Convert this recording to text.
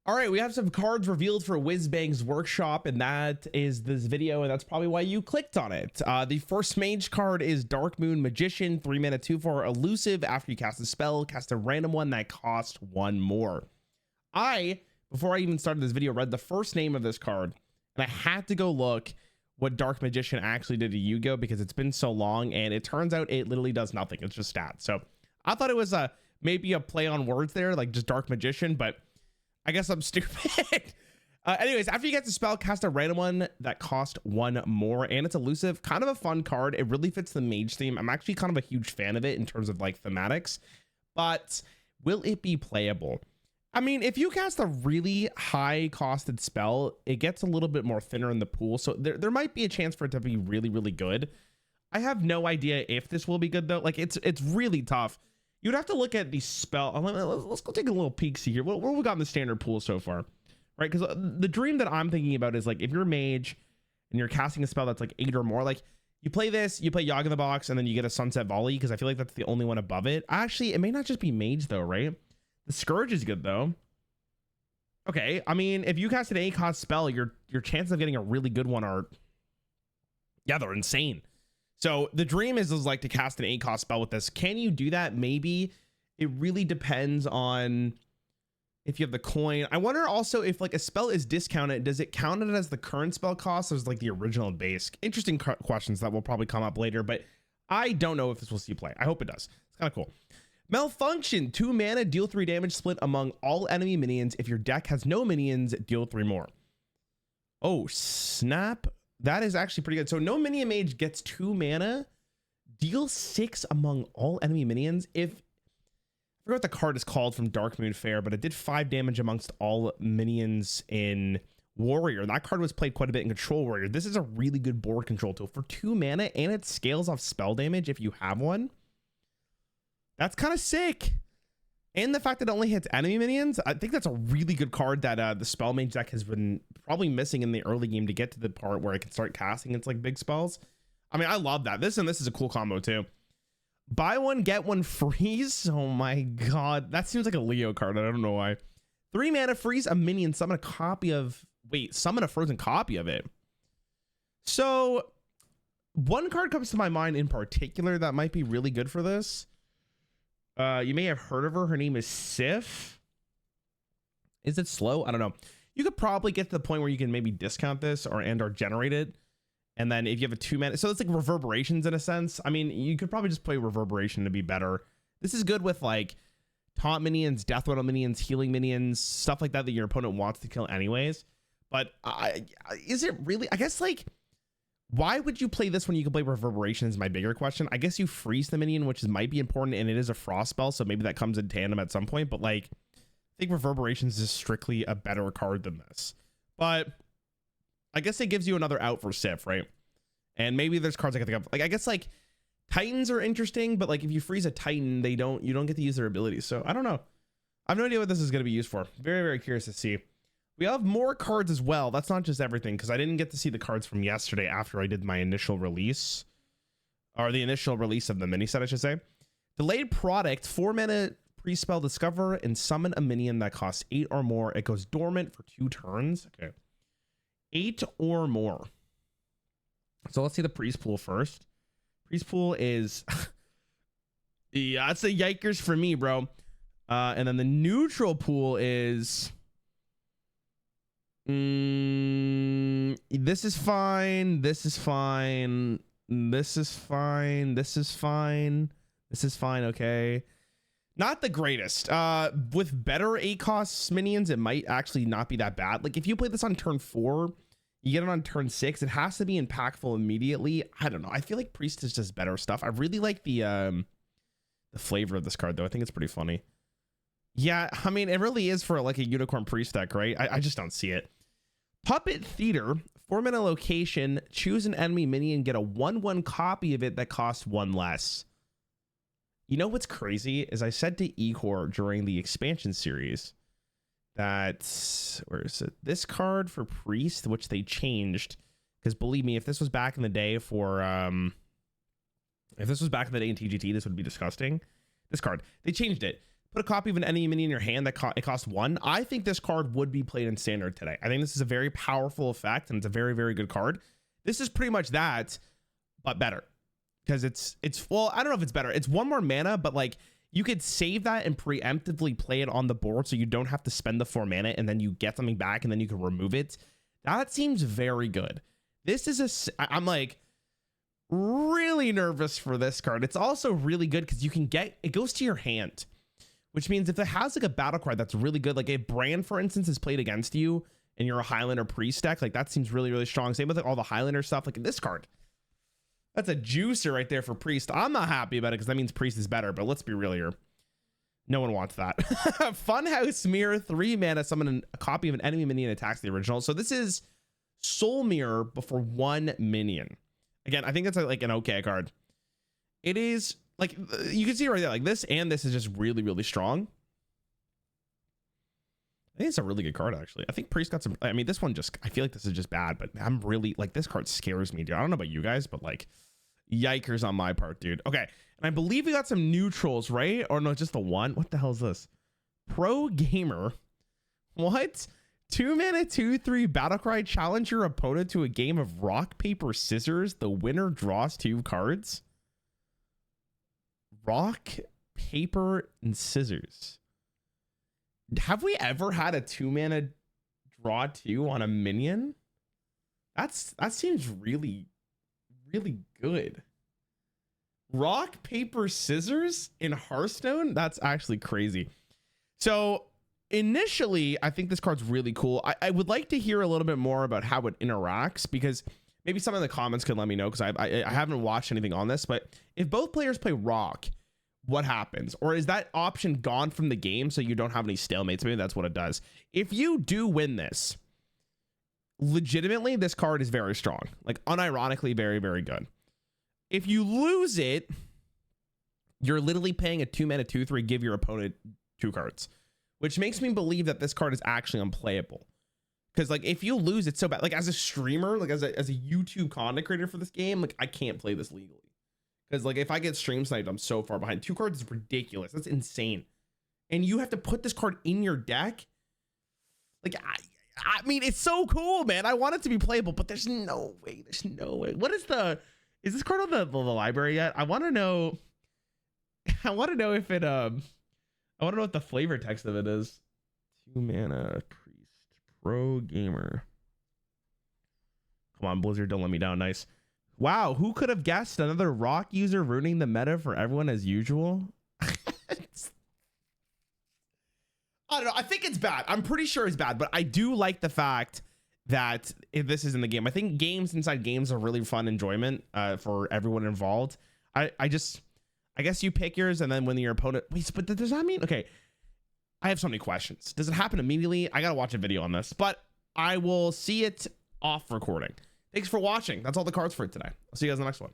All right, we have some cards revealed for Whizbang's workshop, and that is this video, and that's probably why you clicked on it. The first mage card is Dark Moon Magician, 3 mana, 2/4 elusive. After you cast a spell, cast a random one that costs 1 more. Before I even started this video, read the first name of this card, and I had to go look what Dark Magician actually did to Yu-Gi-Oh! Because it's been so long, and it turns out it literally does nothing. It's just stats. So I thought it was maybe a play on words there, like just Dark Magician, but I guess I'm stupid. Anyways, after you get the spell, cast a random one that cost 1 more, and it's elusive. Kind of a fun card. It really fits the mage theme. I'm actually kind of a huge fan of it in terms of like thematics, but will it be playable? I mean, if you cast a really high costed spell, it gets a little bit more thinner in the pool. So there might be a chance for it to be really, really good. I have no idea if this will be good though. Like it's really tough. You'd have to look at the spell. Let's go take a little peek see here. What we got in the standard pool so far, right? Because the dream that I'm thinking about is like if you're a mage and you're casting a spell that's like 8 or more, like you play this, you play Yogg in the Box, and then you get a Sunset Volley because I feel like that's the only one above it. Actually, it may not just be mage though, right? The Scourge is good though. Okay, I mean, if you cast an 8-cost spell, your chances of getting a really good one are, yeah, they're insane. So the dream is like to cast an 8-cost spell with this. Can you do that? Maybe. It really depends on if you have the coin. I wonder also if like a spell is discounted, does it count it as the current spell cost or is like the original base? Interesting questions that will probably come up later, but I don't know if this will see play. I hope it does. It's kind of cool. Malfunction, 2 mana, deal 3 damage, split among all enemy minions. If your deck has no minions, deal 3 more. Oh, snap. That is actually pretty good. So no minion mage gets 2 mana, deal 6 among all enemy minions. I forgot what the card is called from Dark Moon Fair, but it did 5 damage amongst all minions in Warrior. That card was played quite a bit in Control Warrior. This is a really good board control tool for 2 mana, and it scales off spell damage if you have one. That's kind of sick. And the fact that it only hits enemy minions, I think that's a really good card that the spell mage deck has been probably missing in the early game to get to the part where it can start casting its like big spells. I mean, I love that. This is a cool combo too. Buy one, get one freeze. Oh my God. That seems like a Leo card. I don't know why. 3 mana, freeze a minion, summon a copy of, summon a frozen copy of it. So one card comes to my mind in particular that might be really good for this. You may have heard of her. Her name is Sif. Is it slow? I don't know. You could probably get to the point where you can maybe discount this or generate it. And then if you have a 2 mana, so it's like reverberations in a sense. I mean, you could probably just play reverberation to be better. This is good with like taunt minions, death rattle minions, healing minions, stuff like that your opponent wants to kill anyways. But is it really? I guess like, why would you play this when you can play reverberation is my bigger question. I guess you freeze the minion, which might be important, and it is a frost spell, so maybe that comes in tandem at some point. But like, I think reverberations is strictly a better card than this. But I guess it gives you another out for Sif, right? And maybe there's cards I can think of. Like, I guess like Titans are interesting, but like if you freeze a Titan, you don't get to use their abilities. So I don't know. I have no idea what this is going to be used for. Very, very curious to see. We have more cards as well. That's not just everything, because I didn't get to see the cards from yesterday after I did my initial release, or the initial release of the mini set, I should say. Delayed product, 4 mana pre-spell, discover and summon a minion that costs 8 or more. It goes dormant for 2 turns. Okay, 8 or more. So let's see the priest pool first. Priest pool is yeah, that's a yikers for me, bro. And then the neutral pool is this is fine, this is fine, this is fine, this is fine, this is fine. Okay, not the greatest. With better 8 costs minions, it might actually not be that bad. Like if you play this on turn 4, you get it on turn 6, it has to be impactful immediately. I don't know, I feel like priest is just better stuff. I really like the flavor of this card though. I think it's pretty funny. Yeah, I mean, it really is for like a unicorn priest deck, right? I just don't see it. Puppet Theater, 4 mana location, choose an enemy minion, get a 1/1 copy of it that costs 1 less. You know what's crazy is I said to Ihor during the expansion series that, where is it? This card for priest, which they changed, because believe me, if this was back in the day for if this was back in the day in TGT, this would be disgusting. This card, they changed it. put a copy of an enemy minion in your hand that it costs 1. I think this card would be played in standard today. I think this is a very powerful effect, and it's a very, very good card. This is pretty much that, but better. Because it's well, I don't know if it's better. It's 1 more mana, but like you could save that and preemptively play it on the board so you don't have to spend the 4 mana and then you get something back and then you can remove it. That seems very good. This is I'm like really nervous for this card. It's also really good because you can get, it goes to your hand, which means if it has like a battle card that's really good, like a Brand, for instance, is played against you and you're a Highlander priest deck, like that seems really, really strong. Same with like all the Highlander stuff, like in this card. That's a juicer right there for priest. I'm not happy about it because that means priest is better, but let's be real here. No one wants that. Funhouse Mirror, 3 mana, summon a copy of an enemy minion attacks the original. So this is Soul Mirror, but for 1 minion. Again, I think that's like an okay card. It is like, you can see right there, like this and this is just really, really strong. I think it's a really good card, actually. I think priest got some, I mean, this one just, I feel like this is just bad, but I'm really, like, this card scares me, dude. I don't know about you guys, but like, yikers on my part, dude. Okay, and I believe we got some neutrals, right? Or no, just the one. What the hell is this? Pro Gamer. What? 2 mana, 2/3 Battlecry. Challenge your opponent to a game of rock, paper, scissors. The winner draws 2 cards. Rock, paper, and scissors. Have we ever had a 2 mana draw 2 on a minion? That seems really, really good. Rock, paper, scissors in Hearthstone? That's actually crazy. So initially, I think this card's really cool. I would like to hear a little bit more about how it interacts, because maybe some in the comments can let me know, because I haven't watched anything on this. But if both players play rock, what happens? Or is that option gone from the game so you don't have any stalemates? Maybe that's what it does. If you do win this, legitimately, this card is very strong. Like, unironically, very, very good. If you lose it, you're literally paying a 2 mana 2/3, give your opponent 2 cards, which makes me believe that this card is actually unplayable. Because like, if you lose it so bad, like as a streamer, like as a YouTube content creator for this game, like I can't play this legally. Because like, if I get stream sniped, I'm so far behind. 2 cards is ridiculous. That's insane. And you have to put this card in your deck. Like, I mean, it's so cool, man. I want it to be playable, but there's no way. There's no way. What is this card on the library yet? I want to know. I want to know if it, I want to know what the flavor text of it is. 2 mana priest, pro gamer. Come on, Blizzard, don't let me down. Nice. Wow, who could have guessed another rock user ruining the meta for everyone as usual? I don't know. I think it's bad. I'm pretty sure it's bad, but I do like the fact that if this is in the game. I think games inside games are really fun enjoyment for everyone involved. I guess you pick yours, and then when your opponent, wait, but does that mean, okay, I have so many questions. Does it happen immediately? I gotta watch a video on this, but I will see it off recording. Thanks for watching. That's all the cards for today. I'll see you guys in the next one.